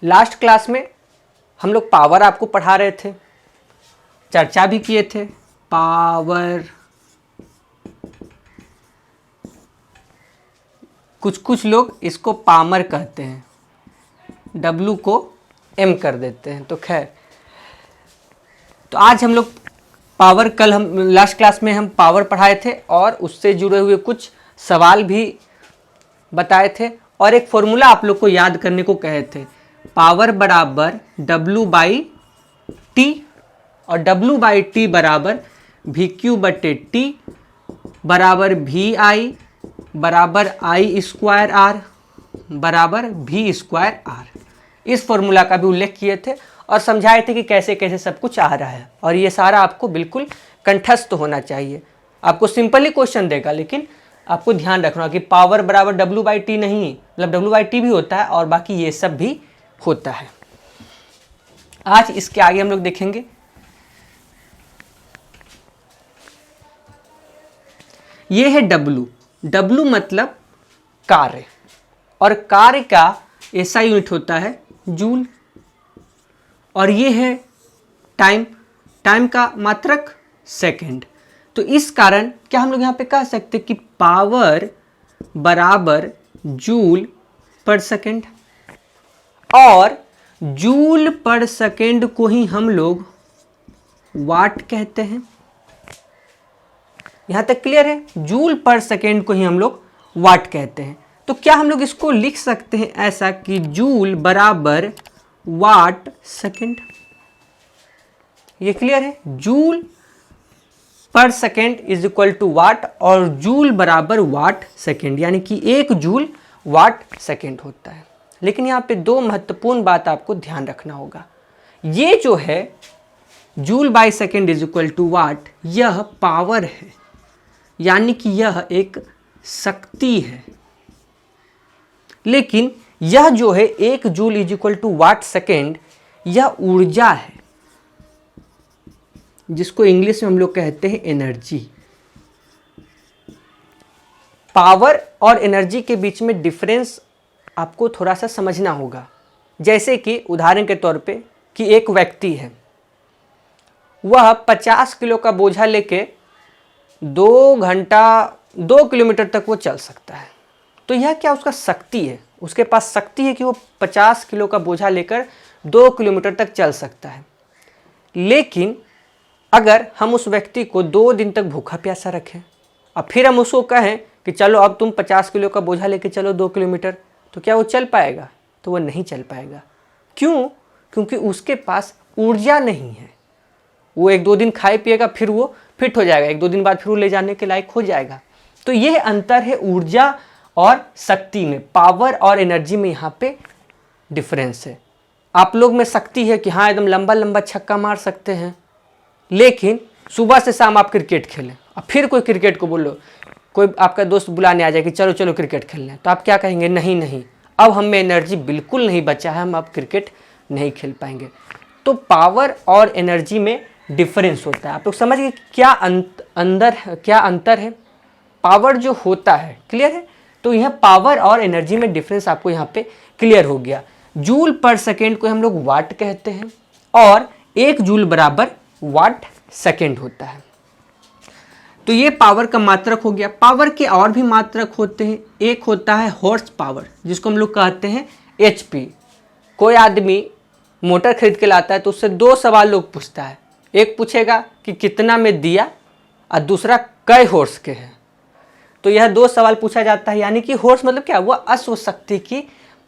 Last class में हम लोग पावर आपको पढ़ा रहे थे, चर्चा भी किए थे। पावर कुछ लोग इसको पामर कहते हैं, W को M कर देते हैं। तो खैर, तो आज हम लोग पावर, कल हम लास्ट क्लास में हम पावर पढ़ाए थे और उससे जुड़े हुए कुछ सवाल भी बताए थे और एक फॉर्मूला आप लोग को याद करने को कहे थे। पावर बराबर W/T और W/T बराबर VQ/T बराबर VI बराबर I² R बराबर V²R। इस फॉर्मूला का भी उल्लेख किए थे और समझाए थे कि कैसे कैसे सब कुछ आ रहा है, और ये सारा आपको बिल्कुल कंठस्थ होना चाहिए। आपको सिंपली क्वेश्चन देगा, लेकिन आपको ध्यान रखना कि पावर बराबर W/T नहीं, मतलब W/T भी होता है और बाकी ये सब भी होता है। आज इसके आगे हम लोग देखेंगे। ये है W मतलब कार्य, और कार्य का ऐसा यूनिट होता है जूल, और ये है टाइम का मात्रक सेकंड। तो इस कारण क्या हम लोग यहाँ पे कह सकते कि पावर बराबर जूल पर सेकंड, और जूल पर सेकंड को ही हम लोग वाट कहते हैं। यहाँ तक क्लियर है? जूल पर सेकंड को ही हम लोग वाट कहते हैं। तो क्या हम लोग इसको लिख सकते हैं ऐसा कि जूल बराबर वाट सेकंड? ये क्लियर है? जूल पर second is equal to watt, और जूल बराबर वाट सेकंड, यानी कि 1 जूल वाट सेकंड होता है। लेकिन यहाँ पे 2 महत्वपूर्ण बात आपको ध्यान रखना होगा। ये जो है joule by second is equal to watt, यह पावर है, यानी कि यह एक शक्ति है। लेकिन यह जो है 1 joule is equal to watt second, यह ऊर्जा है, जिसको इंग्लिश में हम लोग कहते हैं एनर्जी। पावर और एनर्जी के बीच में डिफरेंस आपको थोड़ा सा समझना होगा। जैसे कि उदाहरण के तौर पे कि एक व्यक्ति है, वह 50 किलो का बोझा लेके 2 घंटा 2 किलोमीटर तक वो चल सकता है। तो यह क्या उसका शक्ति है, उसके पास शक्ति है कि वो 50 किलो का बोझा लेकर 2 किलोमीटर तक चल सकता है। लेकिन अगर हम उस व्यक्ति को 2 दिन तक भूखा प्यासा रखें और फिर हम उसको कहें कि चलो अब तुम 50 किलो का बोझा लेकर चलो 2 किलोमीटर, तो क्या वो चल पाएगा? तो वो नहीं चल पाएगा। क्यों? क्योंकि उसके पास ऊर्जा नहीं है। वो 1-2 दिन खाए पिएगा, फिर वो फिट हो जाएगा, 1-2 दिन बाद फिर वो ले जाने के लायक हो जाएगा। तो यह अंतर है ऊर्जा और शक्ति में, पावर और एनर्जी में यहाँ पे डिफरेंस है। आप लोग में शक्ति है कि हाँ एकदम लंबा लंबा छक्का मार सकते हैं, लेकिन सुबह से शाम आप क्रिकेट खेलें और फिर कोई क्रिकेट को बोलो, कोई आपका दोस्त बुलाने आ जाए कि चलो चलो क्रिकेट खेलने, तो आप क्या कहेंगे? नहीं नहीं, अब हम में एनर्जी बिल्कुल नहीं बचा है, हम अब क्रिकेट नहीं खेल पाएंगे। तो पावर और एनर्जी में डिफरेंस होता है। आप लोग समझ गए क्या अंतर है? पावर जो होता है, क्लियर है? तो यह पावर और एनर्जी में डिफरेंस आपको यहाँ पे क्लियर हो गया। जूल पर सेकेंड को हम लोग वाट कहते हैं, और 1 जूल बराबर वाट सेकेंड होता है। तो ये पावर का मात्रक हो गया। पावर के और भी मात्रक होते हैं। एक होता है हॉर्स पावर, जिसको हम लोग कहते हैं HP। कोई आदमी मोटर खरीद के लाता है तो उससे 2 सवाल लोग पूछता है। एक पूछेगा कि कितना में दिया, और दूसरा कई हॉर्स के हैं। तो यह 2 सवाल पूछा जाता है, यानी कि हॉर्स मतलब क्या? वह अश्व शक्ति की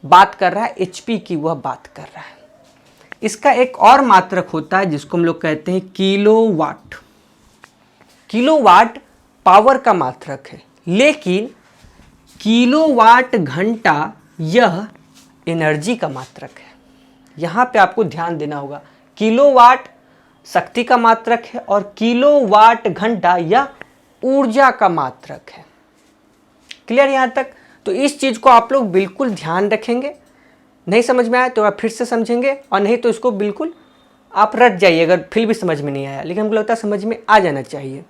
बात कर रहा है, HP की वह बात कर रहा है। इसका एक और मात्रक होता है जिसको हम लोग कहते हैं किलोवाट। किलोवाट पावर का मात्रक है, लेकिन किलोवाट घंटा यह एनर्जी का मात्रक है। यहाँ पे आपको ध्यान देना होगा। किलोवाट शक्ति का मात्रक है और किलोवाट घंटा यह ऊर्जा का मात्रक है। क्लियर यहाँ तक? तो इस चीज को आप लोग बिल्कुल ध्यान रखेंगे। नहीं समझ में आया तो आप फिर से समझेंगे, और नहीं तो इसको बिल्कुल आप रट जाइए अगर फिर भी समझ में नहीं आया, लेकिन हमको लगता है समझ में आ जाना चाहिए।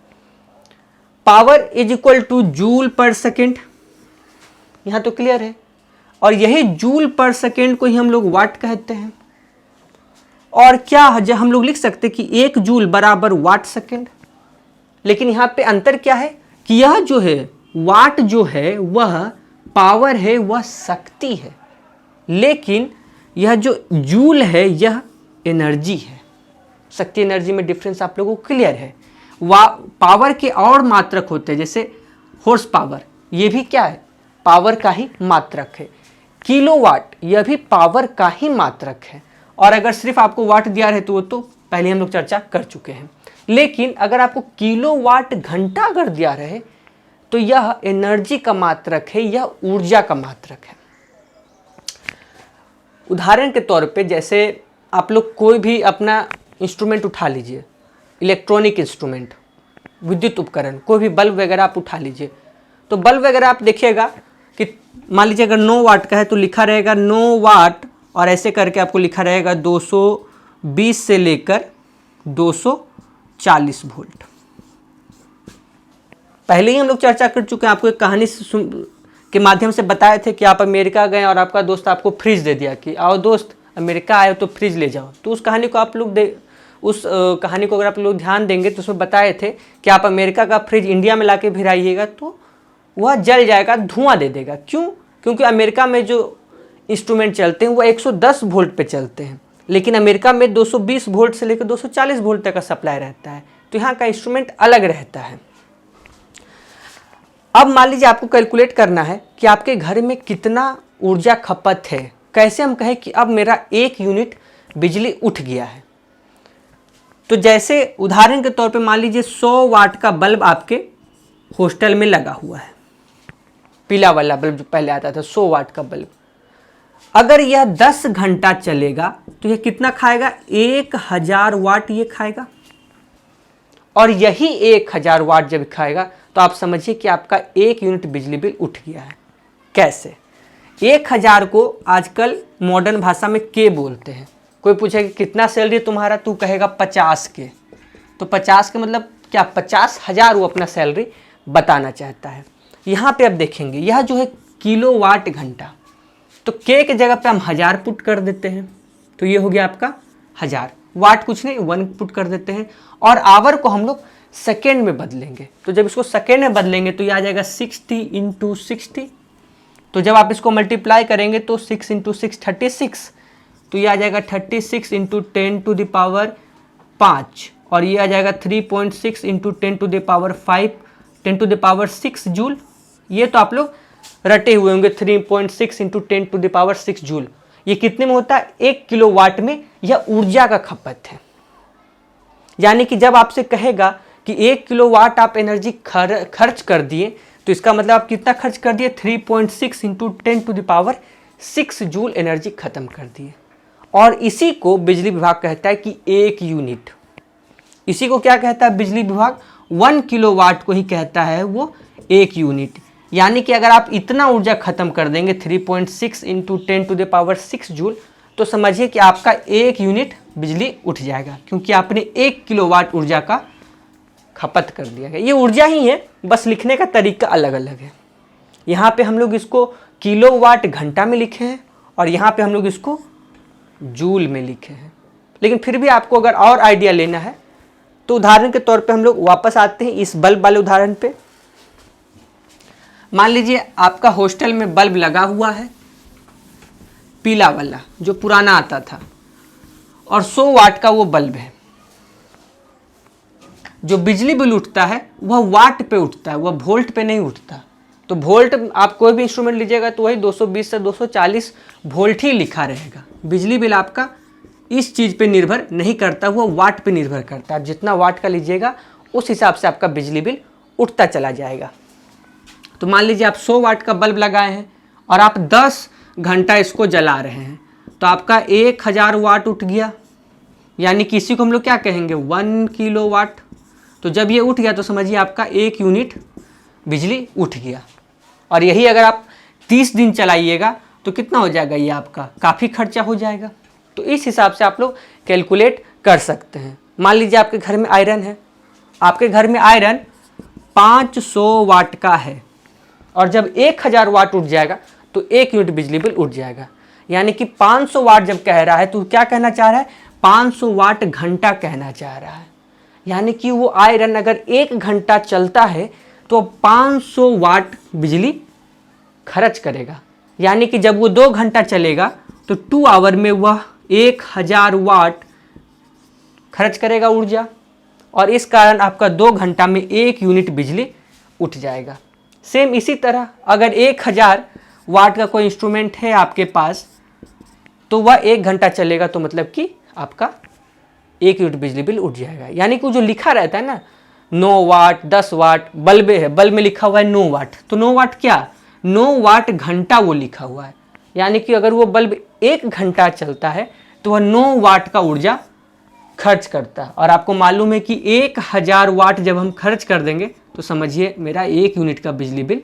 Power is equal two joule पर सेकेंड, यहाँ तो क्लियर है। और यही जूल पर सेकेंड को ही हम लोग वाट कहते हैं। और क्या जब हम लोग लिख सकते कि 1 जूल बराबर वाट सेकेंड, लेकिन यहाँ पे अंतर क्या है कि यह जो है वाट जो है वह पावर है, वह शक्ति है, लेकिन यह जो जूल है यह एनर्जी है। शक्ति एनर्जी में डिफरेंस आप लोगों को क्लियर है। पावर के और मात्रक होते हैं, जैसे हॉर्स पावर, ये भी क्या है, पावर का ही मात्रक है। किलोवाट यह भी पावर का ही मात्रक है। और अगर सिर्फ आपको वाट दिया है तो वो तो पहले हम लोग चर्चा कर चुके हैं। लेकिन अगर आपको किलोवाट घंटा अगर दिया रहे तो यह एनर्जी का मात्रक है, यह ऊर्जा का मात्रक है। उदाहरण के तौर पे जैसे आप लोग कोई भी अपना इंस्ट्रूमेंट उठा लीजिए, इलेक्ट्रॉनिक इंस्ट्रूमेंट, विद्युत उपकरण, कोई भी बल्ब वगैरह आप उठा लीजिए, तो बल्ब वगैरह आप देखिएगा कि मान लीजिए अगर 9 वाट का है तो लिखा रहेगा 9 वाट, और ऐसे करके आपको लिखा रहेगा 220 से लेकर 240 वोल्ट। पहले ही हम लोग चर्चा कर चुके हैं, आपको एक कहानी के माध्यम से बताए थे कि आप अमेरिका गए और आपका दोस्त आपको फ्रिज दे दिया कि आओ दोस्त अमेरिका आए तो फ्रिज ले जाओ। तो उस कहानी को आप लोग उस कहानी को अगर आप लोग ध्यान देंगे तो उसमें बताए थे कि आप अमेरिका का फ्रिज इंडिया में लाके भिराइएगा तो वह जल जाएगा, धुआं दे देगा। क्यों? क्योंकि अमेरिका में जो इंस्ट्रूमेंट चलते हैं वो 110 वोल्ट पे चलते हैं, लेकिन अमेरिका में 220 वोल्ट से लेकर 240 वोल्ट तक का सप्लाई रहता है, तो यहाँ का इंस्ट्रूमेंट अलग रहता है। अब मान लीजिए आपको कैलकुलेट करना है कि आपके घर में कितना ऊर्जा खपत है। कैसे हम कहें कि अब मेरा 1 यूनिट बिजली उठ गया है। तो जैसे उदाहरण के तौर पे मान लीजिए 100 वाट का बल्ब आपके हॉस्टल में लगा हुआ है, पीला वाला बल्ब जो पहले आता था 100 वाट का बल्ब। अगर यह 10 घंटा चलेगा तो यह कितना खाएगा, 1000 वाट ये खाएगा। और यही 1000 वाट जब खाएगा तो आप समझिए कि आपका 1 यूनिट बिजली बिल उठ गया है। कैसे? 1000 को आजकल मॉडर्न भाषा में के बोलते हैं। कोई पूछेगा कितना सैलरी तुम्हारा, तू कहेगा 50 के। तो 50 के मतलब क्या, 50,000 वो अपना सैलरी बताना चाहता है। यहाँ पे अब देखेंगे यह जो है किलोवाट घंटा, तो के जगह पे हम 1000 पुट कर देते हैं, तो ये हो गया आपका 1000। वाट कुछ नहीं, 1 पुट कर देते हैं। और आवर को हम लोग सेकेंड में बदलेंगे, तो जब इसको सेकेंड में बदलेंगे तो ये आ जाएगा 60 × 60। तो जब आप इसको मल्टीप्लाई करेंगे तो 6 × 6 36, तो ये आ जाएगा 36 × 10⁵ और ये आ जाएगा 3.6 × 10⁵ 10⁶ जूल। ये तो आप लोग रटे हुए होंगे, 3.6 × 10⁶ जूल। ये कितने में होता है, 1 किलोवाट में। यह ऊर्जा का खपत है। यानी कि जब आपसे कहेगा कि 1 किलोवाट आप एनर्जी खर्च कर दिए, तो इसका मतलब आप कितना खर्च कर दिए, 3.6 × 10⁶ जूल एनर्जी खत्म कर दिए। और इसी को बिजली विभाग कहता है कि 1 यूनिट। इसी को क्या कहता है बिजली विभाग, 1 किलोवाट को ही कहता है वो 1 यूनिट। यानी कि अगर आप इतना ऊर्जा खत्म कर देंगे 3.6 × 10⁶ जूल, तो समझिए कि आपका 1 यूनिट बिजली उठ जाएगा, क्योंकि आपने 1 किलोवाट ऊर्जा का खपत कर दिया है। ये ऊर्जा ही है, बस लिखने का तरीका अलग अलग है। यहाँ पे हम लोग इसको किलोवाट घंटा में लिखे हैं और यहाँ पे हम लोग इसको जूल में लिखे हैं। लेकिन फिर भी आपको अगर और आइडिया लेना है तो उदाहरण के तौर पे हम लोग वापस आते हैं इस बल्ब वाले उदाहरण पे। मान लीजिए आपका हॉस्टल में बल्ब लगा हुआ है, पीला वाला जो पुराना आता था, और 100 वाट का वो बल्ब है। जो बिजली बिल उठता है वह वाट पे उठता है, वह वोल्ट पे नहीं उठता। तो वोल्ट आप कोई भी इंस्ट्रूमेंट लीजिएगा तो वही 220 से 240 वोल्ट ही लिखा रहेगा। बिजली बिल आपका इस चीज़ पे निर्भर नहीं करता, वो वाट पे निर्भर करता है। आप जितना वाट का लीजिएगा उस हिसाब से आपका बिजली बिल उठता चला जाएगा। तो मान लीजिए आप 100 वाट का बल्ब लगाए हैं और आप 10 घंटा इसको जला रहे हैं, तो आपका 1000 वाट उठ गया। यानी कि इसी को हम लोग क्या कहेंगे, 1 किलोवाट। तो जब ये उठ गया तो समझिए आपका 1 यूनिट बिजली उठ गया। और यही अगर आप 30 दिन चलाइएगा तो कितना हो जाएगा, ये आपका काफ़ी खर्चा हो जाएगा। तो इस हिसाब से आप लोग कैलकुलेट कर सकते हैं। मान लीजिए आपके घर में आयरन है, आपके घर में आयरन 500 वाट का है, और जब 1000 वाट उठ जाएगा तो 1 यूनिट बिजली बिल उठ जाएगा। यानी कि 500 वाट जब कह रहा है तो क्या कहना चाह रहा है, 500 वाट घंटा कहना चाह रहा है। यानी कि वो आयरन अगर 1 घंटा चलता है तो 500 वाट बिजली खर्च करेगा। यानी कि जब वो 2 घंटा चलेगा तो 2 आवर में वह 1000 वाट खर्च करेगा ऊर्जा, और इस कारण आपका 2 घंटा में 1 यूनिट बिजली उठ जाएगा। सेम इसी तरह अगर 1000 वाट का कोई इंस्ट्रूमेंट है आपके पास तो वह 1 घंटा चलेगा, तो मतलब कि आपका 1 यूनिट बिजली बिल उठ जाएगा। यानी कि जो लिखा रहता है ना 9 वाट 10 वाट, बल्ब है, बल्ब में लिखा हुआ है 9 वाट, तो 9 वाट क्या, 9 वाट घंटा वो लिखा हुआ है। यानी कि अगर वो बल्ब 1 घंटा चलता है तो वह 9 वाट का ऊर्जा खर्च करता है। और आपको मालूम है कि 1000 वाट जब हम खर्च कर देंगे तो समझिए मेरा 1 यूनिट का बिजली बिल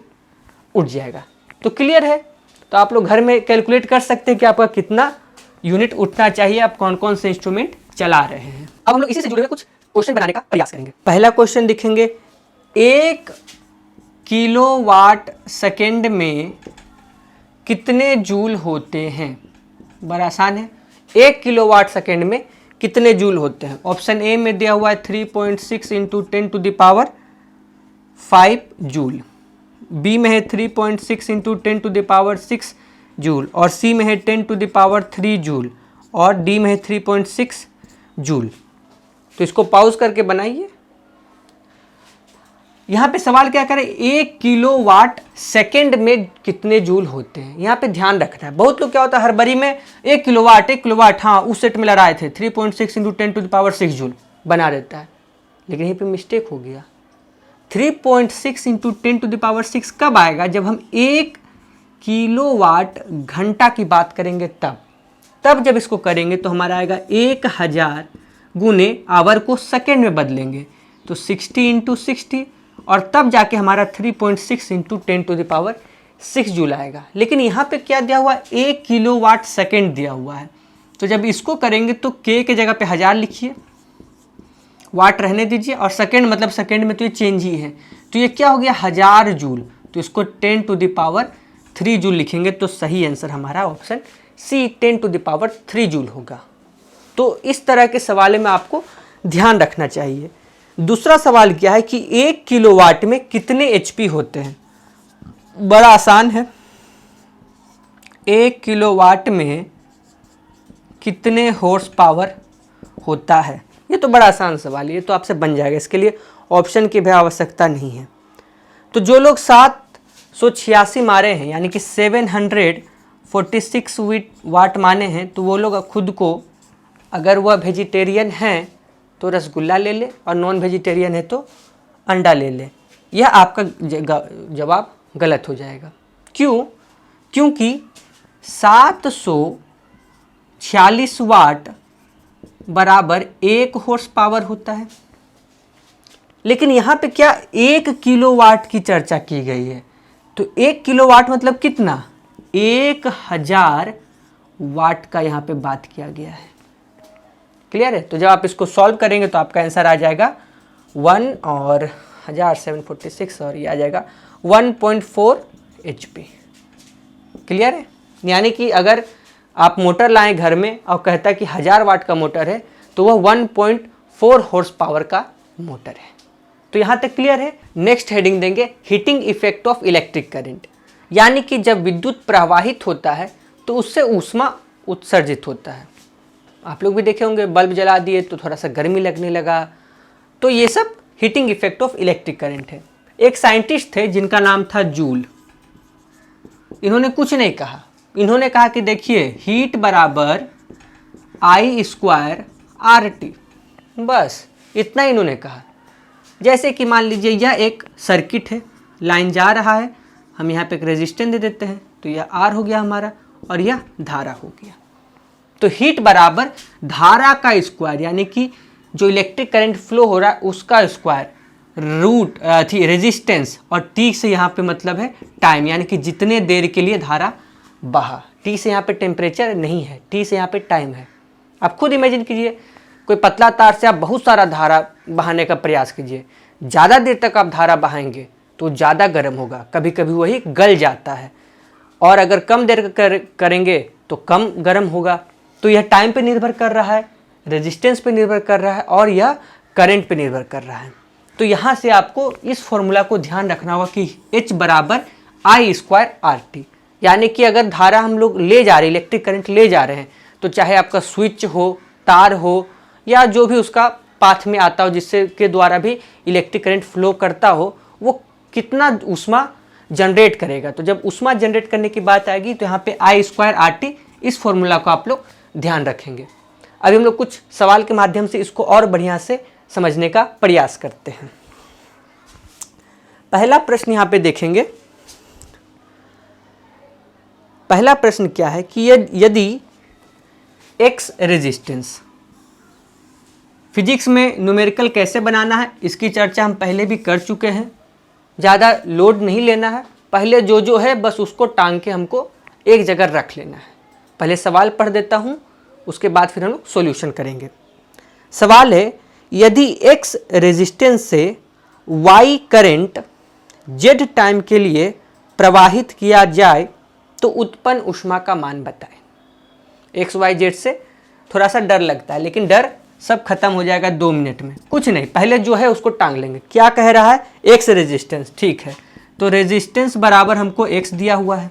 उठ जाएगा। तो क्लियर है, तो आप लोग घर में कैलकुलेट कर सकते हैं कि आपका कितना यूनिट उठना चाहिए, आप कौन कौन से इंस्ट्रूमेंट चला रहे हैं। अब हम लोग इसी से जुड़े हुए कुछ क्वेश्चन बनाने का प्रयास करेंगे। पहला क्वेश्चन लिखेंगे, 1 किलोवाट सेकेंड में कितने जूल होते हैं। बड़ा आसान है, 1 किलोवाट सेकेंड में कितने जूल होते हैं। ऑप्शन ए में दिया हुआ है 3.6 इंटू 10⁵ जूल, बी में है 3.6 इंटू 10⁶ जूल, और सी में है 10⁻³ जूल, और डी में है 3.6 जूल। तो इसको पॉज करके बनाइए। यहाँ पे सवाल क्या करें, 1 किलोवाट सेकेंड में कितने जूल होते हैं। यहाँ पे ध्यान रखना है, बहुत लोग क्या होता है हड़बड़ी में 1 किलोवाट हाँ उस सेट में लड़ाए थे 3.6 इंटू 10⁶ जूल बना देता है, लेकिन यहीं पे मिस्टेक हो गया। 3.6 इंटू 10⁶ कब आएगा, जब हम 1 किलोवाट घंटा की बात करेंगे तब जब इसको करेंगे तो हमारा आएगा 1000 गुने आवर को सेकेंड में बदलेंगे तो 60 इंटू 60, और तब जाके हमारा 3.6 इंटू 10⁶ जूल आएगा। लेकिन यहाँ पे क्या दिया हुआ है, 1 किलोवाट सेकेंड दिया हुआ है, तो जब इसको करेंगे तो के जगह पे 1000 लिखिए, वाट रहने दीजिए, और सेकेंड मतलब सेकेंड में तो ये चेंज ही है, तो ये क्या हो गया 1000 जूल, तो इसको 10⁻³ जूल लिखेंगे तो सही आंसर हमारा ऑप्शन सी 10⁻³ जूल होगा। तो इस तरह के सवाल में आपको ध्यान रखना चाहिए। दूसरा सवाल क्या है कि 1 किलोवाट में कितने HP होते हैं। बड़ा आसान है, 1 किलोवाट में कितने हॉर्स पावर होता है, ये तो बड़ा आसान सवाल है, ये तो आपसे बन जाएगा, इसके लिए ऑप्शन की भी आवश्यकता नहीं है। तो जो लोग 786 मारे हैं यानी कि 746 वाट माने हैं, तो वो लोग खुद को, अगर वह वेजिटेरियन हैं तो रसगुल्ला ले ले, और नॉन वेजिटेरियन है तो अंडा ले ले। यह आपका जवाब गलत हो जाएगा। क्यों? क्योंकि 746 वाट बराबर 1 हॉर्स पावर होता है, लेकिन यहाँ पे क्या 1 किलोवाट की चर्चा की गई है, तो 1 किलोवाट मतलब कितना, 1000 वाट का यहाँ पे बात किया गया है। क्लियर है? तो जब आप इसको सॉल्व करेंगे तो आपका आंसर आ जाएगा 1 और 1746 और ये आ जाएगा 1.4 HP। क्लियर है? यानी कि अगर आप मोटर लाएं घर में और कहता है कि 1000 वाट का मोटर है तो वह 1.4 हॉर्स पावर का मोटर है। तो यहाँ तक क्लियर है। नेक्स्ट हेडिंग देंगे heating effect of electric current, यानी कि जब विद्युत प्रवाहित होता है तो उससे ऊष्मा उत्सर्जित होता है। आप लोग भी देखे होंगे बल्ब जला दिए तो थोड़ा सा गर्मी लगने लगा, तो ये सब heating effect of electric current है। एक साइंटिस्ट थे जिनका नाम था जूल, इन्होंने कुछ नहीं कहा, इन्होंने कहा कि देखिए हीट बराबर I² RT, बस इतना ही इन्होंने कहा। जैसे कि मान लीजिए यह एक सर्किट है, लाइन जा रहा है, हम यहाँ पे एक रेजिस्टेंस दे देते हैं तो यह R हो गया हमारा और यह धारा हो गया। तो हीट बराबर धारा का स्क्वायर, यानी कि जो इलेक्ट्रिक करंट फ्लो हो रहा है उसका स्क्वायर, रूट थी रेजिस्टेंस, और टी से यहाँ पे मतलब है टाइम, यानी कि जितने देर के लिए धारा बहा। टी से यहाँ पे टेम्परेचर नहीं है, टी से यहाँ पे टाइम है। आप खुद इमेजिन कीजिए, कोई पतला तार से आप बहुत सारा धारा बहाने का प्रयास कीजिए, ज़्यादा देर तक आप धारा बहाएंगे तो ज़्यादा गर्म होगा, कभी कभी वही गल जाता है। और अगर कम देर करेंगे तो कम गर्म होगा। तो यह टाइम पे निर्भर कर रहा है, रेजिस्टेंस पे निर्भर कर रहा है और यह करंट पे निर्भर कर रहा है। तो यहाँ से आपको इस फॉर्मूला को ध्यान रखना होगा कि H बराबर I² RT, यानी कि अगर धारा हम लोग ले जा रहे हैं, इलेक्ट्रिक करंट ले जा रहे हैं, तो चाहे आपका स्विच हो, तार हो या जो भी उसका पाथ में आता हो जिससे के द्वारा भी इलेक्ट्रिक करंट फ्लो करता हो, वो कितना ऊष्मा जनरेट करेगा। तो जब ऊष्मा जनरेट करने की बात आएगी तो यहाँ पे I² RT, इस फॉर्मूला को आप लोग ध्यान रखेंगे। अभी हम लोग कुछ सवाल के माध्यम से इसको और बढ़िया से समझने का प्रयास करते हैं। पहला प्रश्न यहाँ पे देखेंगे। पहला प्रश्न क्या है कि यदि X रेजिस्टेंस, फिजिक्स में न्यूमेरिकल कैसे बनाना है इसकी चर्चा हम पहले भी कर चुके हैं, ज़्यादा लोड नहीं लेना है, पहले जो है बस उसको टांग के हमको एक जगह रख लेना है। पहले सवाल पढ़ देता हूँ, उसके बाद फिर हम लोग सॉल्यूशन करेंगे। सवाल है, यदि X रेजिस्टेंस से Y करंट Z टाइम के लिए प्रवाहित किया जाए तो उत्पन्न ऊष्मा का मान बताएं। XYZ से थोड़ा सा डर लगता है, लेकिन डर सब खत्म हो जाएगा 2 मिनट में। कुछ नहीं, पहले जो है उसको टांग लेंगे। क्या कह रहा है? X रेजिस्टेंस, ठीक है, तो रेजिस्टेंस बराबर हमको X दिया हुआ है।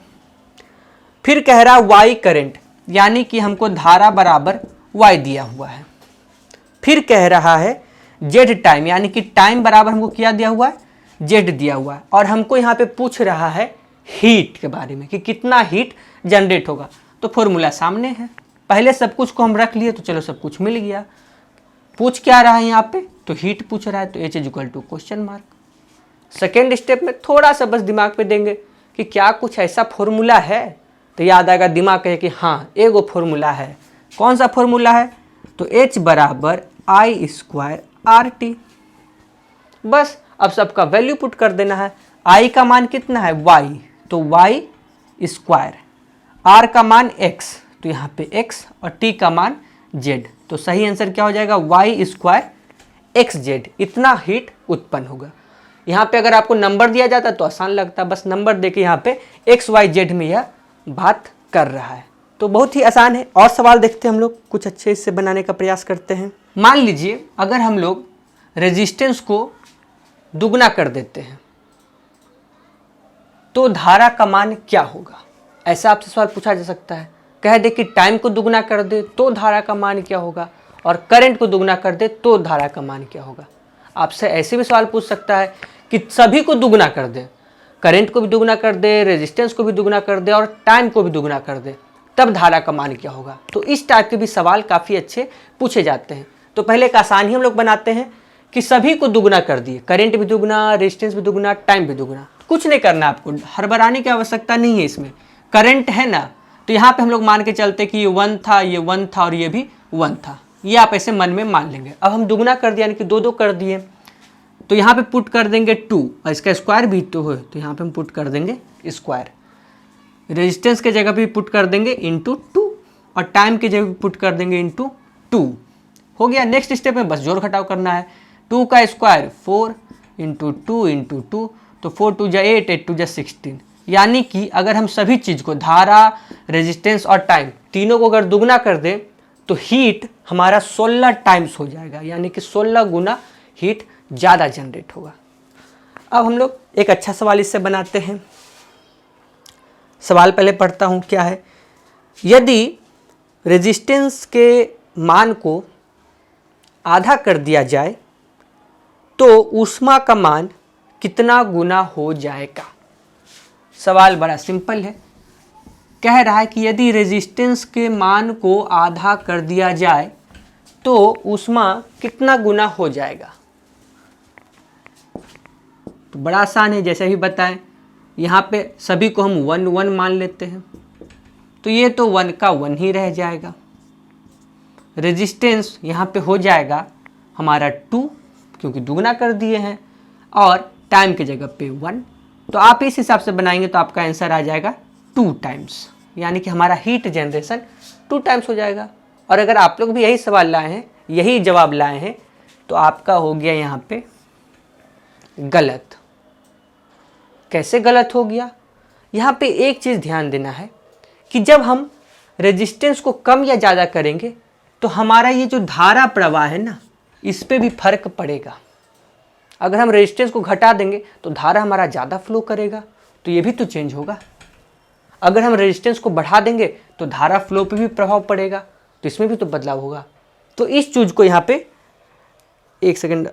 फिर कह रहा है Y करंट, यानी कि हमको धारा बराबर Y दिया हुआ है। फिर कह रहा है Z टाइम, यानी कि टाइम बराबर हमको क्या दिया हुआ है? Z दिया हुआ है। और हमको यहाँ पे पूछ रहा है हीट के बारे में कि कितना हीट जनरेट होगा। तो फॉर्मूला सामने है, पहले सब कुछ को हम रख लिए, तो चलो सब कुछ मिल गया। पूछ क्या रहा है यहाँ पे? तो हीट पूछ रहा है, तो H = question mark. Second step में थोड़ा सा बस दिमाग पे देंगे कि क्या कुछ ऐसा फॉर्मूला है, तो याद आएगा, दिमाग कहे कि हाँ एगो फॉर्मूला है। कौन सा फॉर्मूला है? तो H बराबर I² RT। बस अब सबका वैल्यू पुट कर देना है। I का मान कितना है? Y, तो Y², R का मान X, तो यहाँ पे X, और T का मान Z। तो सही आंसर क्या हो जाएगा? Y² XZ। इतना हीट उत्पन्न होगा। यहाँ पे अगर आपको नंबर दिया जाता तो आसान लगता, बस नंबर देके यहाँ पे XYZ में यह बात कर रहा है। तो बहुत ही आसान है। और सवाल देखते हैं हम लोग, कुछ अच्छे इससे बनाने का प्रयास करते हैं। मान लीजिए अगर हम लोग रेजिस्टेंस को दुगना कर देते हैं तो धारा का मान क्या होगा? ऐसा आपसे सवाल पूछा जा सकता है। कह दे कि टाइम को दुगना कर दे तो धारा का मान क्या होगा, और करंट को दुगना कर दे तो धारा का मान क्या होगा। आपसे ऐसे भी सवाल पूछ सकता है कि सभी को दुगना कर दे, करंट को भी दुगना कर दे, रेजिस्टेंस को भी दुगना कर दे और टाइम को भी दुगना कर दे, तब धारा का मान क्या होगा। तो इस टाइप के भी सवाल काफ़ी अच्छे पूछे जाते हैं। तो पहले एक आसान ही हम लोग बनाते हैं कि सभी को दुगना कर दिए, करंट भी दुगना, रेजिस्टेंस भी दुगना, टाइम भी दुगना। कुछ नहीं करना, आपको हड़बड़ाने की आवश्यकता नहीं है। इसमें करंट है ना, तो यहाँ पे हम लोग मान के चलते कि ये 1 था, ये 1 था और ये भी 1 था। ये आप ऐसे मन में मान लेंगे। अब हम दुगना कर दिया, यानी कि 2 कर दिए, तो यहाँ पे पुट कर देंगे 2, और इसका स्क्वायर भी 2 है, तो यहाँ पे हम पुट कर देंगे स्क्वायर। रेजिस्टेंस के जगह पे पुट कर देंगे × 2, और टाइम की जगह पुट कर देंगे × 2। हो गया। नेक्स्ट स्टेप में बस जोड़ घटाव करना है। 2 का स्क्वायर 4 × 2 × 2, तो 4 × 2 = 8, 8 × 2 = 16। यानी कि अगर हम सभी चीज़ को, धारा, रेजिस्टेंस और टाइम, तीनों को अगर दुगना कर दें तो हीट हमारा 16 टाइम्स हो जाएगा, यानी कि 16 गुना हीट ज़्यादा जनरेट होगा। अब हम लोग एक अच्छा सवाल इससे बनाते हैं। सवाल पहले पढ़ता हूँ क्या है। यदि रेजिस्टेंस के मान को आधा कर दिया जाए तो ऊष्मा का मान कितना गुना हो जाएगा? सवाल बड़ा सिंपल है। कह रहा है कि यदि रेजिस्टेंस के मान को आधा कर दिया जाए तो ऊष्मा कितना गुना हो जाएगा। तो बड़ा आसान है, जैसे भी बताएं। यहाँ पे सभी को हम 1 1 मान लेते हैं, तो ये तो 1 का 1 ही रह जाएगा। रेजिस्टेंस यहाँ पे हो जाएगा हमारा 2, क्योंकि दुगना कर दिए हैं, और टाइम की जगह पे 1। तो आप इस हिसाब से बनाएंगे तो आपका आंसर आ जाएगा 2 टाइम्स, यानी कि हमारा हीट जनरेशन 2 टाइम्स हो जाएगा। और अगर आप लोग भी यही सवाल लाए हैं, यही जवाब लाए हैं, तो आपका हो गया यहाँ पे गलत। कैसे गलत हो गया? यहाँ पे एक चीज़ ध्यान देना है कि जब हम रेजिस्टेंस को कम या ज़्यादा करेंगे तो हमारा ये जो धारा प्रवाह है ना, इस पे भी फर्क पड़ेगा। अगर हम रेजिस्टेंस को घटा देंगे तो धारा हमारा ज़्यादा फ्लो करेगा, तो ये भी तो चेंज होगा। अगर हम रेजिस्टेंस को बढ़ा देंगे तो धारा फ्लो पे भी प्रभाव पड़ेगा, तो इसमें भी तो बदलाव होगा। तो इस चीज़ को यहाँ पे एक सेकेंड,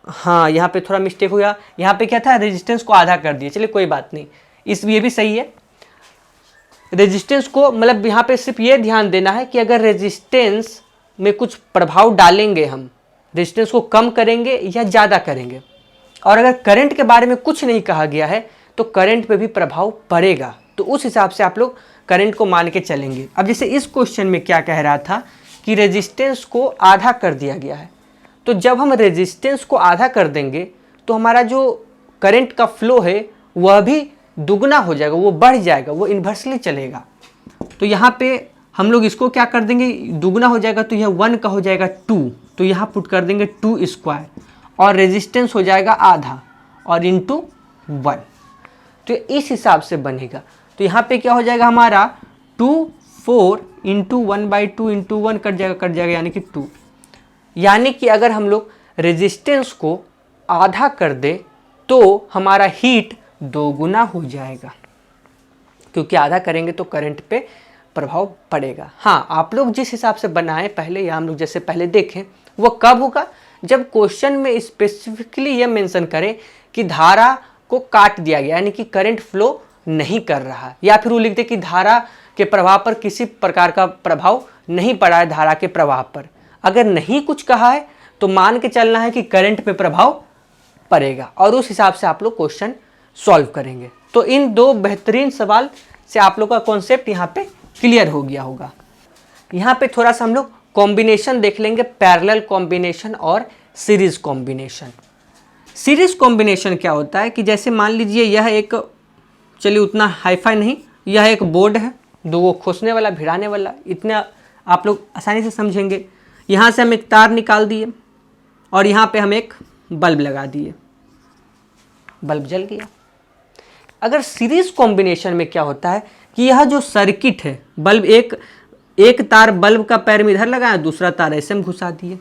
हाँ यहाँ पे थोड़ा मिस्टेक हो गया। यहाँ पे क्या था, रेजिस्टेंस को आधा कर दिया, चलिए कोई बात नहीं, ये भी सही है। रेजिस्टेंस को मतलब यहाँ पे सिर्फ ये ध्यान देना है कि अगर रेजिस्टेंस में कुछ प्रभाव डालेंगे, हम रेजिस्टेंस को कम करेंगे या ज़्यादा करेंगे, और अगर करंट के बारे में कुछ नहीं कहा गया है तो करंट पे भी प्रभाव पड़ेगा, तो उस हिसाब से आप लोग करंट को मान के चलेंगे। अब जैसे इस क्वेश्चन में क्या कह रहा था कि रेजिस्टेंस को आधा कर दिया गया है, तो जब हम रेजिस्टेंस को आधा कर देंगे तो हमारा जो करंट का फ्लो है वह भी दुगना हो जाएगा, वो बढ़ जाएगा, वो इन्वर्सली चलेगा। तो यहाँ पे हम लोग इसको क्या कर देंगे, दुगना हो जाएगा तो यह 1 का हो जाएगा 2, तो यहाँ पुट कर देंगे 2 स्क्वायर, और रेजिस्टेंस हो जाएगा आधा और इंटू 1, तो इस हिसाब से बनेगा। तो यहाँ पे क्या हो जाएगा हमारा 2 4 इंटू 1/2 इंटू 1 कट जाएगा यानी कि 2। यानी कि अगर हम लोग रेजिस्टेंस को आधा कर दें तो हमारा हीट दोगुना हो जाएगा, क्योंकि आधा करेंगे तो करंट पे प्रभाव पड़ेगा। हाँ, आप लोग जिस हिसाब से बनाएं पहले, या हम लोग जैसे पहले देखें, वो कब होगा, जब क्वेश्चन में स्पेसिफिकली ये मेंशन करें कि धारा को काट दिया गया, यानी कि करंट फ्लो नहीं कर रहा, या फिर वो लिख दे कि धारा के प्रभाव पर किसी प्रकार का प्रभाव नहीं पड़ा है धारा के प्रवाह पर। अगर नहीं कुछ कहा है तो मान के चलना है कि करंट पे प्रभाव पड़ेगा, और उस हिसाब से आप लोग क्वेश्चन सॉल्व करेंगे। तो इन दो बेहतरीन सवाल से आप लोग का कॉन्सेप्ट यहाँ पे क्लियर हो गया होगा। यहाँ पे थोड़ा सा हम लोग कॉम्बिनेशन देख लेंगे, पैरेलल कॉम्बिनेशन और सीरीज कॉम्बिनेशन। सीरीज कॉम्बिनेशन क्या होता है कि जैसे मान लीजिए यह एक, चलिए उतना हाईफाई नहीं, यह एक बोर्ड है, दो खोसने वाला भिड़ाने वाला, इतना आप लोग आसानी से समझेंगे। यहाँ से हम एक तार निकाल दिए और यहाँ पे हम एक बल्ब लगा दिए, बल्ब जल गया। अगर सीरीज कॉम्बिनेशन में क्या होता है कि यह जो सर्किट है, बल्ब एक तार बल्ब का पैर में इधर लगाया, दूसरा तार ऐसे में घुसा दिए।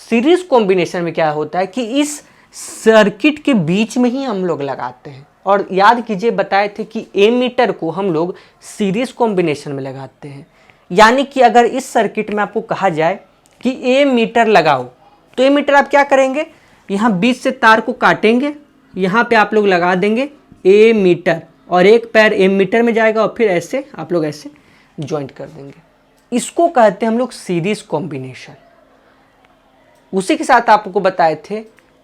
सीरीज कॉम्बिनेशन में क्या होता है कि इस सर्किट के बीच में ही हम लोग लगाते हैं, और याद कीजिए बताए थे कि एमीटर को हम लोग सीरीज कॉम्बिनेशन में लगाते हैं। यानी कि अगर इस सर्किट में आपको कहा जाए कि एमीटर लगाओ, तो एमीटर आप क्या करेंगे, यहाँ बीच से तार को काटेंगे, यहाँ पे आप लोग लगा देंगे एमीटर, और एक पैर एमीटर में जाएगा और फिर ऐसे आप लोग ऐसे ज्वाइंट कर देंगे। इसको कहते हैं हम लोग सीरीज कॉम्बिनेशन। उसी के साथ आपको बताए थे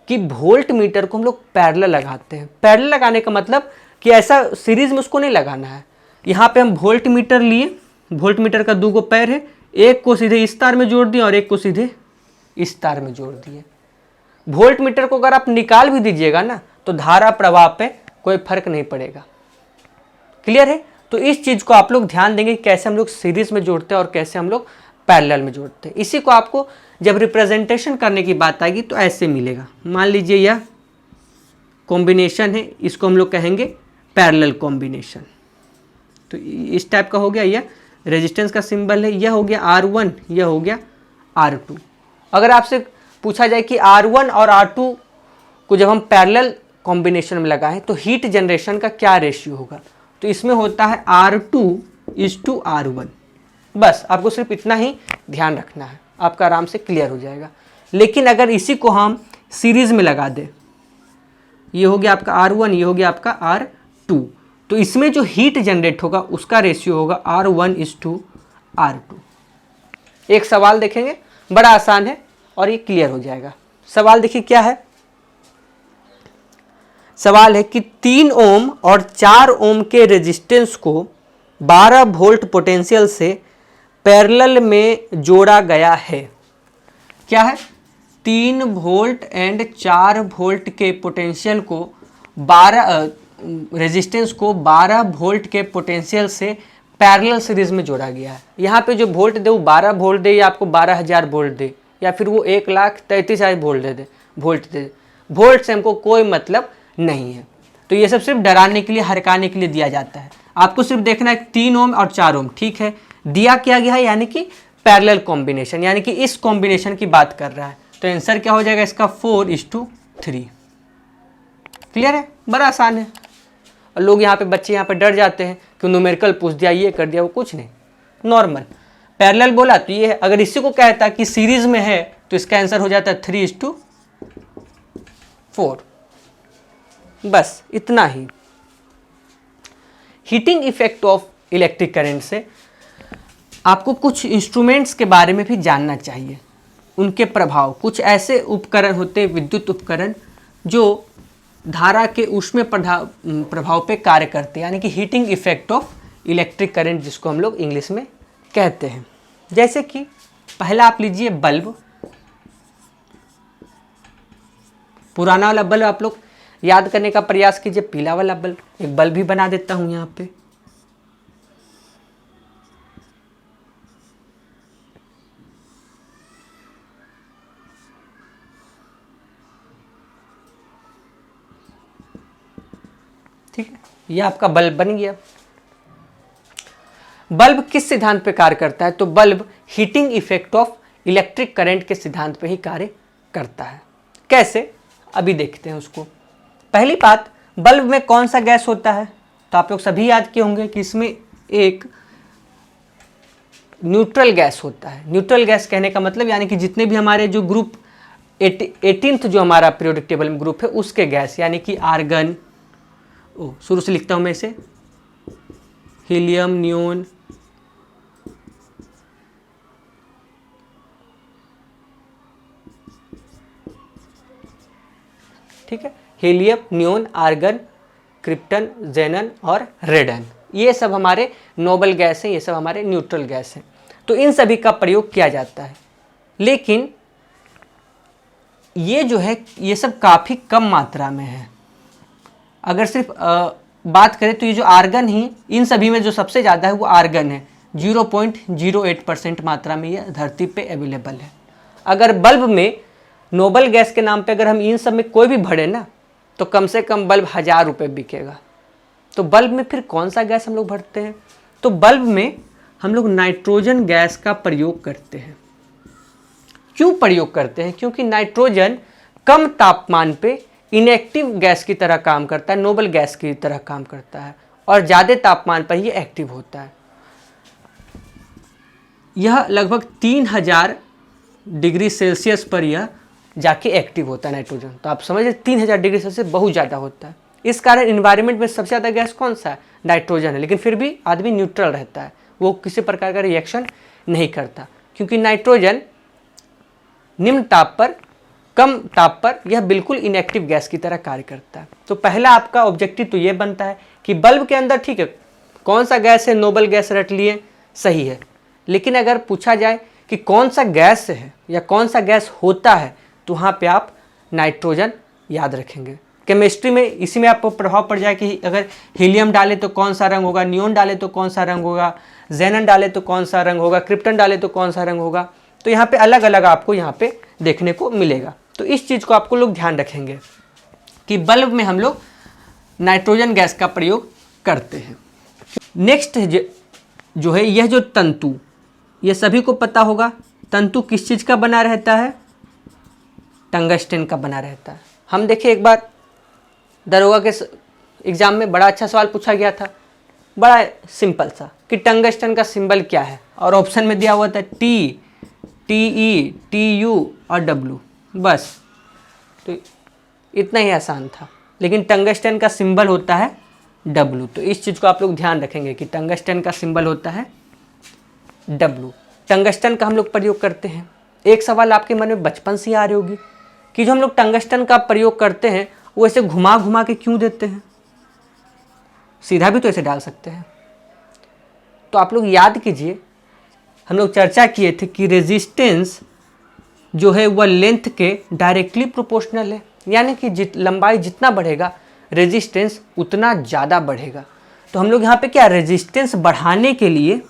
कि वोल्ट मीटर को हम लोग पैरेलल लगाते हैं। पैरेलल लगाने का मतलब कि ऐसा सीरीज में उसको नहीं लगाना है। यहाँ पे हम वोल्ट मीटर लिए, वोल्ट मीटर का 2 पैर है, एक को सीधे इस तार में जोड़ दिए और एक को सीधे इस तार में जोड़ दिए। वोल्ट मीटर को अगर आप निकाल भी दीजिएगा ना तो धारा प्रवाह पे कोई फर्क नहीं पड़ेगा। क्लियर है? तो इस चीज को आप लोग ध्यान देंगे कि कैसे हम लोग सीरीज में जोड़ते हैं और कैसे हम लोग पैरेलल में जोड़ते हैं। इसी को आपको जब रिप्रेजेंटेशन करने की बात आएगी तो ऐसे मिलेगा। मान लीजिए यह कॉम्बिनेशन है, इसको हम लोग कहेंगे पैरेलल कॉम्बिनेशन। तो इस टाइप का हो गया, यह रेजिस्टेंस का सिंबल है, यह हो गया R1, यह हो गया R2। अगर आपसे पूछा जाए कि R1 और R2 को जब हम पैरेलल कॉम्बिनेशन में लगाएं तो हीट जनरेशन का क्या रेशियो होगा, तो इसमें होता है R2:R1। बस आपको सिर्फ इतना ही ध्यान रखना है, आपका आराम से क्लियर हो जाएगा। लेकिन अगर इसी को हम सीरीज में लगा दें, ये हो गया आपका R1, ये हो गया आपका R2, तो इसमें जो हीट जनरेट होगा उसका रेशियो होगा R1:R2। एक सवाल देखेंगे, बड़ा आसान है और ये क्लियर हो जाएगा। सवाल देखिए क्या है। सवाल है कि 3 ओम और 4 ओम के रेजिस्टेंस को 12 वोल्ट पोटेंशियल से पैरेलल में जोड़ा गया है। क्या है? 3 वोल्ट एंड 4 वोल्ट के पोटेंशियल को 12 रेजिस्टेंस को 12 वोल्ट के पोटेंशियल से पैरेलल सीरीज में जोड़ा गया है। यहाँ पे जो वोल्ट दे वो 12 वोल्ट दे या आपको 12,000 वोल्ट दे या फिर वो 1,33,000 वोल्ट दे। वोल्ट से हमको कोई मतलब नहीं है। तो ये सब सिर्फ डराने के लिए, हरकाने के लिए दिया जाता है। आपको सिर्फ देखना है 3 ओम और 4 ओम, ठीक है। दिया क्या गया है, यानी कि पैरेलल कॉम्बिनेशन, यानी कि इस कॉम्बिनेशन की बात कर रहा है। तो आंसर क्या हो जाएगा इसका 4:3। क्लियर है, बड़ा आसान है। और लोग यहाँ पे, बच्चे यहाँ पे डर जाते हैं कि न्यूमेरिकल पूछ दिया, ये कर दिया, वो कुछ नहीं, नॉर्मल। पैरेलल बोला तो ये है, अगर इसी को कहता कि सीरीज में है तो इसका आंसर हो जाता है 3:4। बस इतना ही। Heating effect of electric current से आपको कुछ इंस्ट्रूमेंट्स के बारे में भी जानना चाहिए, उनके प्रभाव। कुछ ऐसे उपकरण होते हैं, विद्युत उपकरण, जो धारा के ऊष्मीय प्रभाव पे कार्य करते हैं, यानी कि heating effect of electric current, जिसको हम लोग इंग्लिश में कहते हैं। जैसे कि पहला आप लीजिए बल्ब। पुराना वाला बल्ब आप लोग याद करने का प्रयास कीजिए, पीला वाला बल्ब। एक बल्ब भी बना देता हूं यहाँ पे। ठीक है, ये आपका बल्ब बन गया। बल्ब किस सिद्धांत पे कार्य करता है? तो bulb heating effect of electric current के सिद्धांत पे ही कार्य करता है। कैसे, अभी देखते हैं उसको। पहली बात, बल्ब में कौन सा गैस होता है? तो आप लोग सभी याद किए होंगे कि इसमें एक न्यूट्रल गैस होता है। न्यूट्रल गैस कहने का मतलब यानी कि जितने भी हमारे जो ग्रुप 18th जो हमारा पीरियोडिक टेबल में ग्रुप है उसके गैस, यानी कि आर्गन, शुरू से लिखता हूं मैं इसे, हीलियम, नियोन, ठीक है, हीलियम, नियोन, आर्गन, क्रिप्टन, जेनन और रेडन, ये सब हमारे नोबल गैस हैं, ये सब हमारे न्यूट्रल गैस हैं। तो इन सभी का प्रयोग किया जाता है, लेकिन ये जो है ये सब काफ़ी कम मात्रा में है। अगर सिर्फ बात करें तो ये जो आर्गन ही, इन सभी में जो सबसे ज़्यादा है वो आर्गन है। 0.08% मात्रा में ये धरती पे अवेलेबल है। अगर बल्ब में नोबल गैस के नाम पे अगर हम इन सब में कोई भी भरे ना, तो कम से कम बल्ब 1000 रुपये बिकेगा। तो बल्ब में फिर कौन सा गैस हम लोग भरते हैं? तो बल्ब में हम लोग नाइट्रोजन गैस का प्रयोग करते हैं। क्यों प्रयोग करते हैं? क्योंकि नाइट्रोजन कम तापमान पे इनएक्टिव गैस की तरह काम करता है, नोबल गैस की तरह काम करता है, और ज़्यादा तापमान पर ये एक्टिव होता है। यह लगभग 3000 डिग्री सेल्सियस पर यह जाके एक्टिव होता है नाइट्रोजन। तो आप समझ रहे 3000 डिग्री सेल्सियस बहुत ज़्यादा होता है। इस कारण इन्वायरमेंट में सबसे ज़्यादा गैस कौन सा है? नाइट्रोजन है। लेकिन फिर भी आदमी न्यूट्रल रहता है, वो किसी प्रकार का रिएक्शन नहीं करता, क्योंकि नाइट्रोजन निम्न ताप पर, कम ताप पर यह बिल्कुल इनएक्टिव गैस की तरह कार्य करता है। तो पहला आपका ऑब्जेक्टिव तो ये बनता है कि बल्ब के अंदर, ठीक है, कौन सा गैस है? नोबल गैस रट लिए, सही है। लेकिन अगर पूछा जाए कि कौन सा गैस है या कौन सा गैस होता है, तो वहाँ पे आप नाइट्रोजन याद रखेंगे। केमिस्ट्री में इसी में आपको प्रभाव पड़ जाए कि अगर हीलियम डाले तो कौन सा रंग होगा, नियोन डाले तो कौन सा रंग होगा, जेनन डाले तो कौन सा रंग होगा, क्रिप्टन डाले तो कौन सा रंग होगा। तो यहाँ पे अलग अलग आपको यहाँ पे देखने को मिलेगा। तो इस चीज़ को आपको लोग ध्यान रखेंगे कि बल्ब में हम लोग नाइट्रोजन गैस का प्रयोग करते हैं। नेक्स्ट जो है यह जो तंतु, ये सभी को पता होगा, तंतु किस चीज़ का बना रहता है? टंगस्टन का बना रहता है। हम देखिए एक बार दरोगा के एग्जाम में बड़ा अच्छा सवाल पूछा गया था, बड़ा सिंपल सा, कि टंगस्टन का सिंबल क्या है, और ऑप्शन में दिया हुआ था टी, टी, TU और W, बस। तो इतना ही आसान था। लेकिन टंगस्टन का सिंबल होता है W। तो इस चीज़ को आप लोग ध्यान रखेंगे कि टंगस्टन का सिंबल होता है W। टंगस्टन का हम लोग प्रयोग करते हैं। एक सवाल आपके मन में बचपन से आ रही होगी कि जो हम लोग टंगस्टन का प्रयोग करते हैं वो ऐसे घुमा घुमा के क्यों देते हैं? सीधा भी तो ऐसे डाल सकते हैं। तो आप लोग याद कीजिए, हम लोग चर्चा किए थे कि रेजिस्टेंस जो है वह लेंथ के डायरेक्टली प्रोपोर्शनल है, यानी कि लंबाई जितना बढ़ेगा रेजिस्टेंस उतना ज़्यादा बढ़ेगा। तो हम लोग यहाँ पे क्या, रेजिस्टेंस बढ़ाने के लिए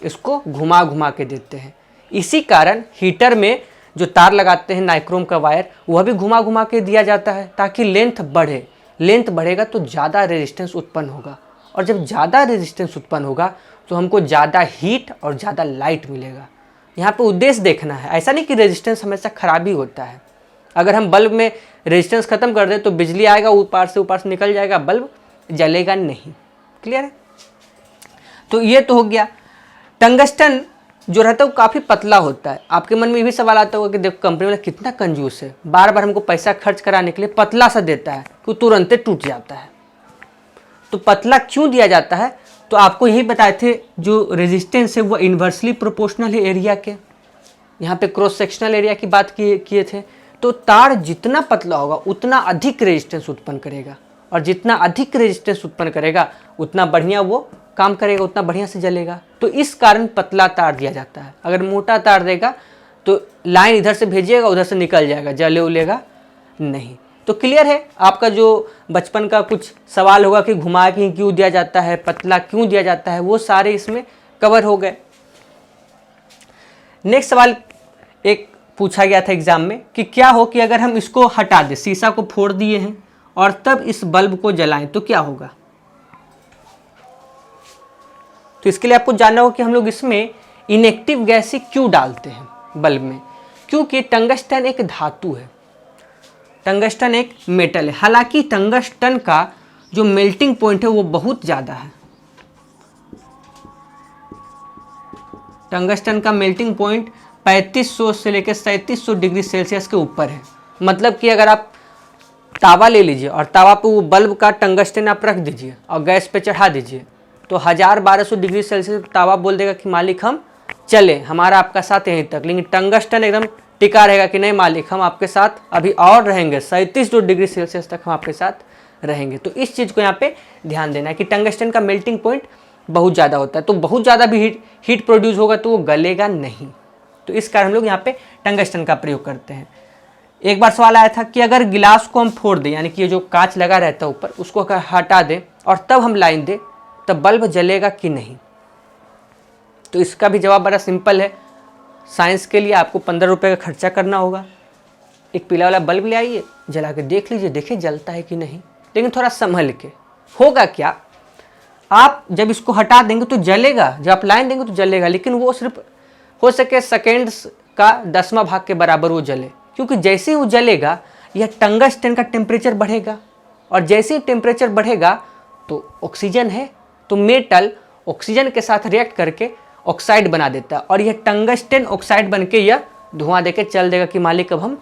इसको घुमा घुमा के देते हैं। इसी कारण हीटर में जो तार लगाते हैं नाइक्रोम का वायर, वह भी घुमा घुमा के दिया जाता है ताकि लेंथ बढ़े। लेंथ बढ़ेगा तो ज़्यादा रेजिस्टेंस उत्पन्न होगा, और जब ज़्यादा रेजिस्टेंस उत्पन्न होगा तो हमको ज़्यादा हीट और ज़्यादा लाइट मिलेगा। यहाँ पे उद्देश्य देखना है, ऐसा नहीं कि रेजिस्टेंस हमेशा खराब ही होता है। अगर हम बल्ब में रेजिस्टेंस ख़त्म कर दें तो बिजली आएगा, ऊपर से निकल जाएगा, बल्ब जलेगा नहीं। क्लियर है? तो ये तो हो गया। टंगस्टन जो रहता है वो काफ़ी पतला होता है। आपके मन में ये भी सवाल आता होगा कि देखो कंपनी वाला कितना कंजूस है, बार बार हमको पैसा खर्च कराने के लिए पतला सा देता है कि तुरंत टूट जाता है। तो पतला क्यों दिया जाता है? तो आपको यही बताए थे, जो रेजिस्टेंस है वो इन्वर्सली प्रोपोर्शनल है एरिया के। यहाँ पे क्रॉस सेक्शनल एरिया की बात किए थे। तो तार जितना पतला होगा उतना अधिक रेजिस्टेंस उत्पन्न करेगा, और जितना अधिक रेजिस्टेंस उत्पन्न करेगा उतना बढ़िया वो काम करेगा, उतना बढ़िया से जलेगा। तो इस कारण पतला तार दिया जाता है। अगर मोटा तार देगा तो लाइन इधर से भेजिएगा, उधर से निकल जाएगा, जले उलेगा नहीं। तो क्लियर है? आपका जो बचपन का कुछ सवाल होगा कि घुमा के क्यों दिया जाता है, पतला क्यों दिया जाता है, वो सारे इसमें कवर हो गए। नेक्स्ट सवाल एक पूछा गया था एग्जाम में कि क्या हो कि अगर हम इसको हटा दें, शीशा को फोड़ दिए हैं और तब इस बल्ब को जलाएं तो क्या होगा? तो इसके लिए आपको जानना होगा कि हम लोग इसमें इनेक्टिव गैस ही क्यों डालते हैं बल्ब में। क्योंकि टंगस्टन एक धातु है, टंगस्टन एक मेटल है। हालांकि टंगस्टन का जो मेल्टिंग पॉइंट है वो बहुत ज़्यादा है। टंगस्टन का मेल्टिंग पॉइंट 3500 से लेकर 3700 डिग्री सेल्सियस के ऊपर है। मतलब कि अगर आप तावा ले लीजिए और तावा पे वो बल्ब का टंगस्टन आप रख दीजिए और गैस पे चढ़ा दीजिए, तो 1000-1200 डिग्री सेल्सियस तावा बोल देगा कि मालिक हम चले, हमारा आपका साथ यहीं तक। लेकिन टंगस्टन एकदम टिका रहेगा कि नहीं मालिक, हम आपके साथ अभी और रहेंगे, 3700 डिग्री सेल्सियस तक हम आपके साथ रहेंगे। तो इस चीज़ को यहाँ पे ध्यान देना है कि टंगस्टन का मेल्टिंग पॉइंट बहुत ज़्यादा होता है। तो बहुत ज़्यादा भी हीट प्रोड्यूस होगा तो वो गलेगा नहीं। तो इस कारण हम लोग यहाँ पे टंगस्टन का प्रयोग करते हैं। एक बार सवाल आया था कि अगर गिलास को हम फोड़ दें, यानी कि ये जो कांच लगा रहता है ऊपर, उसको अगर हटा दें और तब हम लाइन दें तब बल्ब जलेगा कि नहीं? तो इसका भी जवाब बड़ा सिंपल है। साइंस के लिए आपको 15 रुपये का खर्चा करना होगा। एक पीला वाला बल्ब ले आइए, जला के देख लीजिए, देखिए जलता है कि नहीं। लेकिन थोड़ा संभल के। होगा क्या, आप जब इसको हटा देंगे तो जलेगा, जब आप लाइन देंगे तो जलेगा, लेकिन वो सिर्फ हो सके सेकेंड्स का 10वां भाग के बराबर वो जले। क्योंकि जैसे ही वो जलेगा यह टंगस्टन का टेम्परेचर बढ़ेगा, और जैसे ही टेम्परेचर बढ़ेगा तो ऑक्सीजन है, तो मेटल ऑक्सीजन के साथ रिएक्ट करके ऑक्साइड बना देता है, और यह टंगस्टन ऑक्साइड बन के यह धुआं देके चल देगा कि मालिक अब हम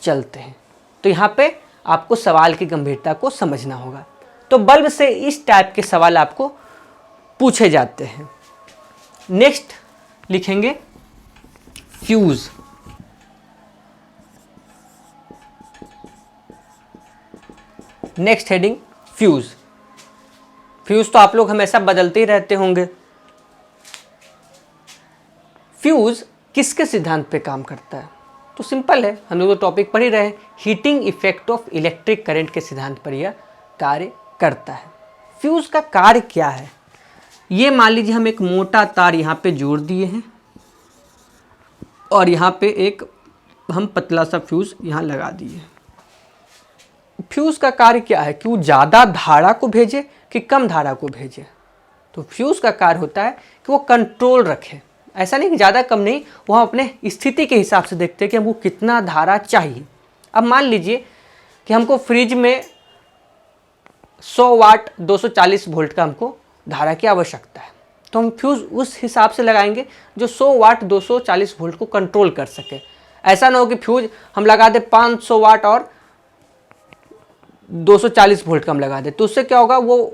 चलते हैं। तो यहाँ पे आपको सवाल की गंभीरता को समझना होगा। तो बल्ब से इस टाइप के सवाल आपको पूछे जाते हैं। नेक्स्ट लिखेंगे fuse. Next heading fuse. Fuse तो आप लोग हमेशा बदलते ही रहते होंगे। फ्यूज किसके सिद्धांत पे काम करता है? तो सिंपल है, हम लोग तो टॉपिक पढ़ ही रहे हैं, heating effect of electric current के सिद्धांत पर यह कार्य करता है। फ्यूज का कार्य क्या है? ये मान लीजिए हम एक मोटा तार यहाँ पे जोड़ दिए हैं और यहाँ पे एक हम पतला सा फ्यूज यहाँ लगा दिए। फ्यूज का कार्य क्या है कि वो ज़्यादा धारा को भेजे कि कम धारा को भेजे? तो फ्यूज का कार्य होता है कि वो कंट्रोल रखे। ऐसा नहीं कि ज़्यादा कम नहीं, वो हम अपने स्थिति के हिसाब से देखते हैं कि हमको कितना धारा चाहिए। अब मान लीजिए कि हमको फ्रिज में 100 वाट 240 वोल्ट का हमको धारा की आवश्यकता है, तो हम फ्यूज़ उस हिसाब से लगाएंगे जो 100 वाट 240 वोल्ट को कंट्रोल कर सके। ऐसा ना हो कि फ्यूज हम लगा दे 500 वाट और 240 वोल्ट का हम लगा दे, तो उससे क्या होगा, वो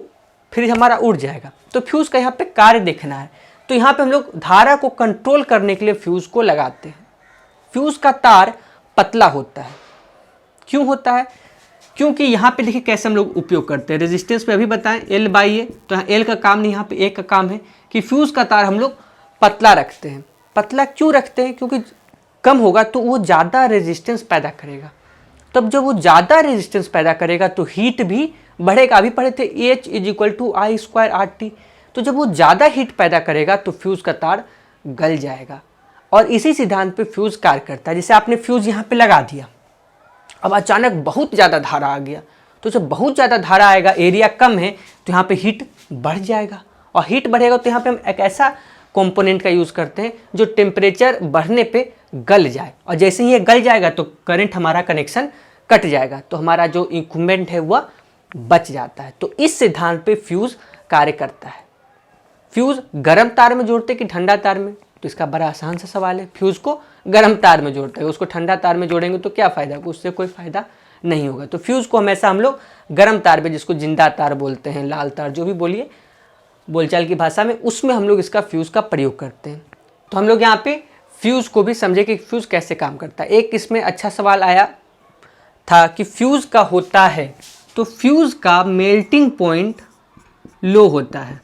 फ्रिज हमारा उड़ जाएगा। तो फ्यूज़ का यहाँ पे कार्य देखना है। तो यहाँ पे हम लोग धारा को कंट्रोल करने के लिए फ्यूज़ को लगाते हैं। फ्यूज़ का तार पतला होता है। क्यों होता है? क्योंकि यहाँ पे देखिए कैसे हम लोग उपयोग करते हैं। रेजिस्टेंस पे अभी बताएं L/A, तो यहाँ L का काम नहीं, यहाँ पे A का काम है कि फ्यूज़ का तार हम लोग पतला रखते हैं। पतला क्यों रखते हैं? क्योंकि कम होगा तो वो ज़्यादा रेजिस्टेंस पैदा करेगा। तब जब वो ज़्यादा रेजिस्टेंस पैदा करेगा तो हीट भी बढ़ेगा। अभी पढ़े थे H = I² RT। तो जब वो ज़्यादा हीट पैदा करेगा तो फ्यूज़ का तार गल जाएगा, और इसी सिद्धांत पे फ्यूज़ कार्य करता है। जैसे आपने फ्यूज़ यहाँ पे लगा दिया, अब अचानक बहुत ज़्यादा धारा आ गया, तो जब बहुत ज़्यादा धारा आएगा, एरिया कम है, तो यहाँ पे हीट बढ़ जाएगा, और हीट बढ़ेगा तो यहाँ पे हम एक ऐसा कंपोनेंट का यूज़ करते हैं जो टेम्परेचर बढ़ने पे गल जाए, और जैसे ही ये गल जाएगा तो करंट हमारा कनेक्शन कट जाएगा, तो हमारा जो इक्विपमेंट है वह बच जाता है। तो इस सिद्धांत पे फ्यूज़ कार्य करता है। फ्यूज़ गर्म तार में जोड़ते कि ठंडा तार में, तो इसका बड़ा आसान सा सवाल है। फ्यूज़ को गर्म तार में जोड़ते हैं, उसको ठंडा तार में जोड़ेंगे तो क्या फ़ायदा, उससे कोई फ़ायदा नहीं होगा। तो फ्यूज़ को हमेशा हम लोग गर्म तार पे, जिसको जिंदा तार बोलते हैं, लाल तार, जो भी बोलिए बोलचाल की भाषा में, उसमें हम लोग इसका फ्यूज़ का प्रयोग करते हैं। तो हम लोग यहाँ पे फ्यूज़ को भी समझे कि फ्यूज़ कैसे काम करता है। एक इसमें अच्छा सवाल आया था कि फ्यूज़ का होता है, तो फ्यूज़ का मेल्टिंग पॉइंट लो होता है।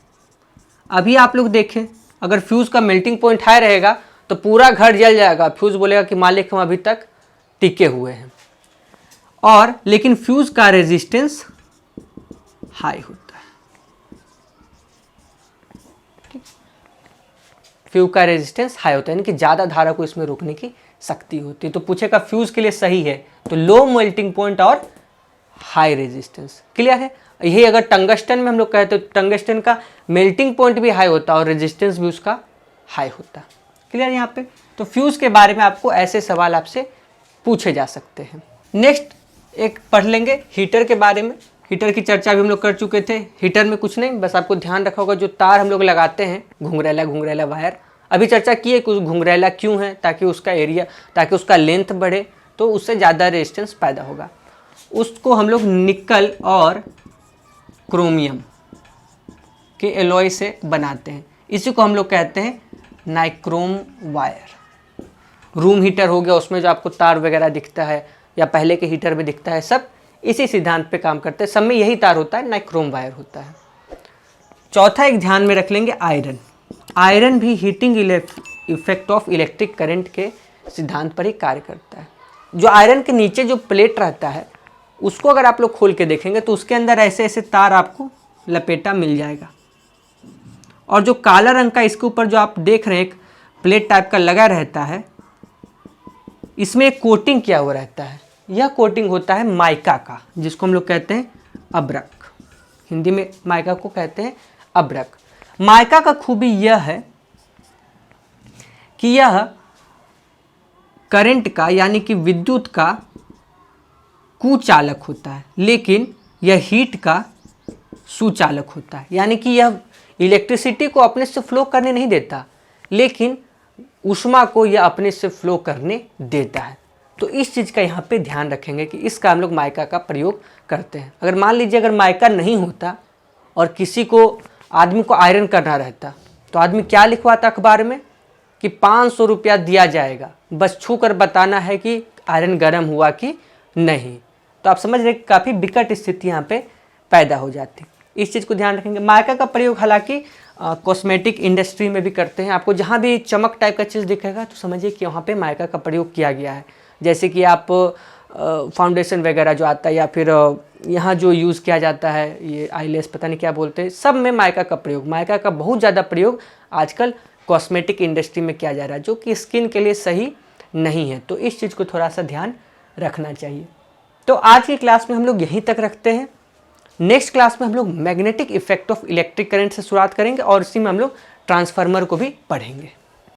अभी आप लोग देखें, अगर फ्यूज़ का मेल्टिंग पॉइंट हाई रहेगा तो पूरा घर जल जाएगा, फ्यूज़ बोलेगा कि मालिक हम अभी तक टिके हुए हैं। और लेकिन फ्यूज़ का रेजिस्टेंस हाई होता है। फ्यूज़ का रेजिस्टेंस हाई होता है, यानी कि ज़्यादा धारा को इसमें रोकने की शक्ति होती है। तो पूछेगा फ्यूज़ के लिए सही है तो लो मेल्टिंग पॉइंट और हाई रेजिस्टेंस। क्लियर है? यही अगर टंगस्टन में हम लोग कहते हैं, टंगस्टन का मेल्टिंग पॉइंट भी हाई होता है और रेजिस्टेंस भी उसका हाई होता है। क्लियर यहाँ पे? तो फ्यूज़ के बारे में आपको ऐसे सवाल आपसे पूछे जा सकते हैं। नेक्स्ट एक पढ़ लेंगे हीटर के बारे में। हीटर की चर्चा भी हम लोग कर चुके थे। हीटर में कुछ नहीं, बस आपको ध्यान रखा होगा जो तार हम लोग लगाते हैं, घुंघरैला वायर, अभी चर्चा की है कि घुंघरैला क्यों है, ताकि उसका एरिया, ताकि उसका लेंथ बढ़े, तो उससे ज़्यादा रेजिस्टेंस पैदा होगा। उसको हम लोग निकल और क्रोमियम के एलॉय से बनाते हैं। इसी को हम लोग कहते हैं नाइक्रोम वायर। रूम हीटर हो गया, उसमें जो आपको तार वगैरह दिखता है, या पहले के हीटर में दिखता है, सब इसी सिद्धांत पे काम करते हैं। सब में यही तार होता है, नाइक्रोम वायर होता है। चौथा एक ध्यान में रख लेंगे, आयरन। आयरन भी heating effect of electric current के सिद्धांत पर ही कार्य करता है। जो आयरन के नीचे जो प्लेट रहता है, उसको अगर आप लोग खोल के देखेंगे तो उसके अंदर ऐसे ऐसे तार आपको लपेटा मिल जाएगा, और जो काला रंग का इसके ऊपर जो आप देख रहे हैं एक प्लेट टाइप का लगा रहता है, इसमें एक कोटिंग किया हुआ रहता है। यह कोटिंग होता है माइका का, जिसको हम लोग कहते हैं अब्रक। हिंदी में माइका को कहते हैं अब्रक। माइका का खूबी यह है कि यह करंट का, यानी कि विद्युत का कुचालक होता है, लेकिन यह हीट का सुचालक होता है। यानी कि यह इलेक्ट्रिसिटी को अपने से फ्लो करने नहीं देता, लेकिन ऊष्मा को यह अपने से फ्लो करने देता है। तो इस चीज़ का यहाँ पे ध्यान रखेंगे कि इसका हम लोग माइका का प्रयोग करते हैं। अगर मान लीजिए अगर माइका नहीं होता और किसी को, आदमी को आयरन करना रहता, तो आदमी क्या लिखवाता अखबार में कि 500 रुपया दिया जाएगा, बस छू कर बताना है कि आयरन गर्म हुआ कि नहीं। तो आप समझ रहे काफ़ी विकट स्थिति यहाँ पे पैदा हो जाती। इस चीज़ को ध्यान रखेंगे। माइका का प्रयोग हालांकि कॉस्मेटिक इंडस्ट्री में भी करते हैं। आपको जहाँ भी चमक टाइप का चीज़ दिखेगा तो समझिए कि वहाँ पे माइका का प्रयोग किया गया है। जैसे कि आप फाउंडेशन वगैरह जो आता है, या फिर यहाँ जो यूज़ किया जाता है, ये आईलेस पता नहीं क्या बोलते हैं, सब में माइका का प्रयोग, माइका का बहुत ज़्यादा प्रयोग आजकल कॉस्मेटिक इंडस्ट्री में किया जा रहा है, जो कि स्किन के लिए सही नहीं है। तो इस चीज़ को थोड़ा सा ध्यान रखना चाहिए। तो आज की क्लास में हम लोग यहीं तक रखते हैं। नेक्स्ट क्लास में हम लोग magnetic effect of electric current से शुरुआत करेंगे, और इसी में हम लोग ट्रांसफार्मर को भी पढ़ेंगे।